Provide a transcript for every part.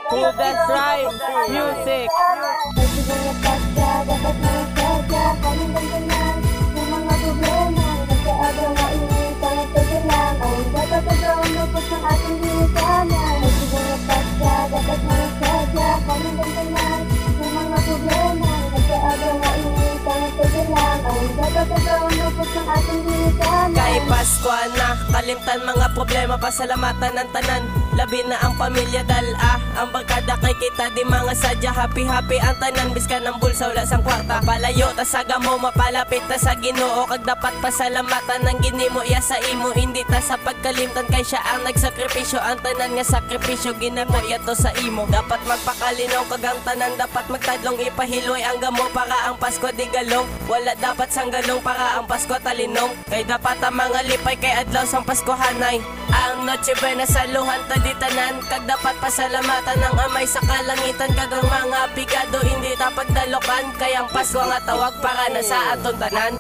Who that's right, music. Kay Pasko na, kalimtan mga problema, pasalamatan ng tanan. Labi na ang pamilya dala, ang barkada kay kita di mga sadya. Happy ang tanan, biskan ng bulsa wala sang kwarta. Palayo ta sa gamo, mapalapit ta sa Ginoo. Kag dapat pasalamatan ng ginimo iya sa imo. Hindi ta sa pagkalimtan kay siya ang nagsakripisyo. Ang tanan nga sakripisyo ginamo yato sa imo. Dapat magpakalinaw kag ang tanan, dapat magtadlong ipahiloy ang gamo para ang Pasko di galong. Wala dapat sang galong para ang Pasko talinong. Kay dapat ang mga lipay kay adlaw sang Paskohanay. Ang Noche Buena saluhan ta di tanan, kag dapat pasalamatan ng amay sa kalangitan. Kag ang mga bigado hindi ta pagdalokan, kay ang Pasko nga tawag para na sa aton tanan.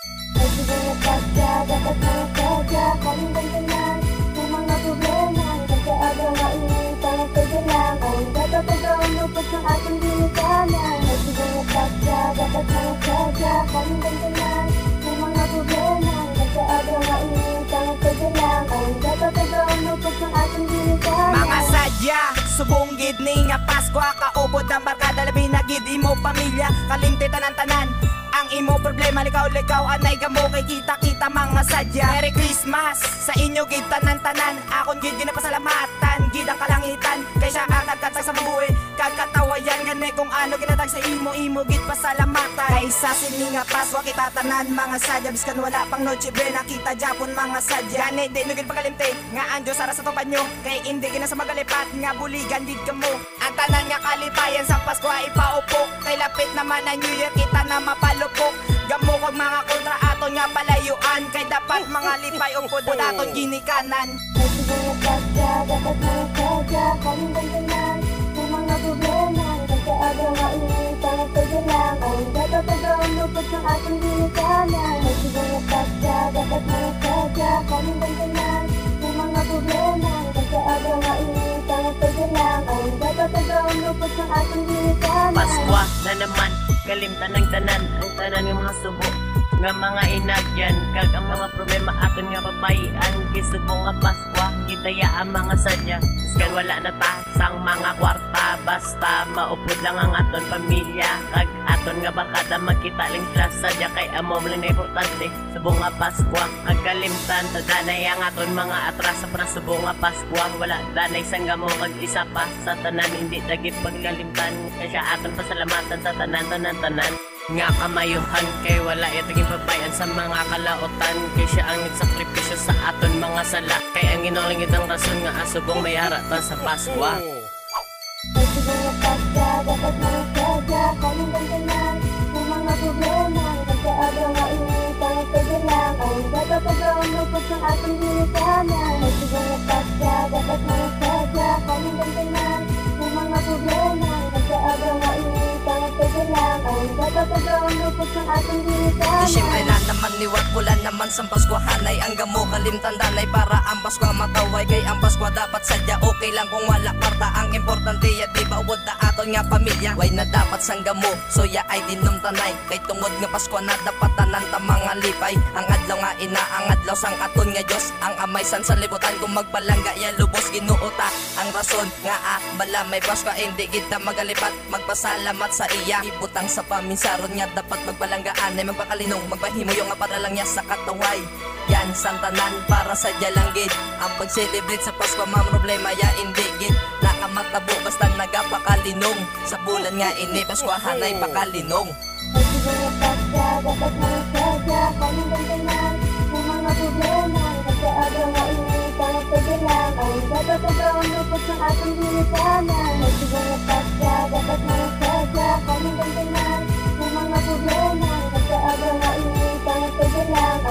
Mga sadya, subong gid ni nga Pasko, kaubod ang barkada labi na gid imo pamilya. Kalimtitan ang tanan, ang imo problema ligaw-ligaw anay gamo kay kita mga sadya. Merry Christmas sa inyo gid tanan-tanan, akon gid ginapasalamatan gid ang kalangitan kay siya ang nagkatag sa mabuhi. Kagkatawayan ganay kung ano ginatag sa imo gid pasalamatan. Kay sa sini nga Pasko kita tanan mga sadya, biskan wala pang Noche Buena kita Japon mga sadya. Gani di nugid pagalimte nga ang Dios ara sa tupan nyo, kay hindi gina sa magalipat nga buligan did kamo. Ang tanan nga kalipayan sa Pasko ay ipaupok, kay lapit naman ang New Year kita na mapalupok. Gamo kag mga kontra aton nga palayuan, kay dapat mga lipay upod aton ginikanan. Paskwa na naman, kalimtan ng tanan, ang tanan ng mga subo nga mga inagyan, kag ang mga problema aton nga babayan. Gisubo nga Paskwa, kitaya ang mga sadya, iskan wala na ta sang mga kwarta, basta maupod lang ang aton pamilya. Kag aton nga barkada magkita lang sila sadya, kay amo lang na importante. Subo nga Paskwa, ang kalimtan sa danay ang aton mga atrasa para subo nga Paskwa. Wala danay sang gamo kag isa pa sa tanan, hindi dagit pagkalimtan kay siya aton pasalamatan sa tanan nga kamayuhan. Kay wala itaging pabayan sa mga kalautan, kay siya ang nagsakripisyo sa aton mga sala. Kay ang ginolingid ang rason nga asubong may haratan sa Paskwa. Siyempre na naman niwag wala naman sa Paskohanay, ang gamo kalimtan danay para ang Pasko mataway. Kay ang Pasko dapat sadya okay lang kung wala kwarta, ang importante ya di ba wad na aton nga pamilya. Way na dapat sang gamo so ya ay dinom tanay, kay tungod nga Pasko na dapat tanan ta mga lipay. Ang adlaw nga ina, ang adlaw sang aton nga Dios, ang amay san sa libutan kung magbalangga ya lubos Ginoo ta. Ang rason nga bala may Pasko hindi kita magalipat, magpasalamat sa iya. Ibutang sa paminsaron nga dapat magbalanggaan ay magpakalinong, magpahimuyong nga para lang niya sa kataway. Yan santanan para sa dialanggit, ang pag-celebrate sa Pasko mga problema ya indigit. Nakamatabo basta nagapakalinong, sa bulan nga ini Paskohan ay pakalinong. Mga problema, nagkaagaw na ini, tangat ka lang.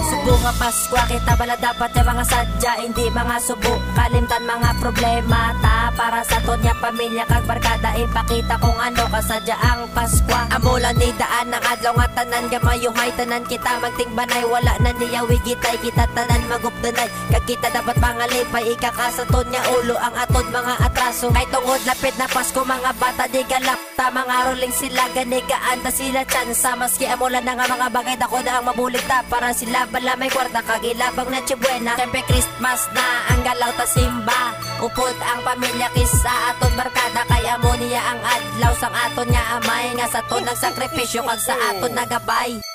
Subo nga Pasko, kita bala dapat yung mga sadya, hindi mga subo. Kalimtan mga problema ta, para sa tonya pamilya kag barkada, ipakita kung ano kasadya ang Pasko. Amulan ni daan ng adlaw nga tanan, gamayuhay tanan kita magtingbanay, wala na niya wigitay, kita tanan magupdanay, kag kita dapat pangalipay, ikakasaton niya ulo ang atod mga atraso. Kay tungod lapit na Pasko, mga bata di galapta, mga rolling sila ganigaan ta sila tsansa, maski amulan na nga mga bagay dako na ang mabuligta, para sila bala may kwarta kag ilabang na chibuena. Siyempre Christmas na ang galaw ta simba, upod ang pamilya kisa aton barkada, kay amo niya ang adlaw sang aton nga amay, nga sa ton nagsakripisyo kag sa aton nagabay.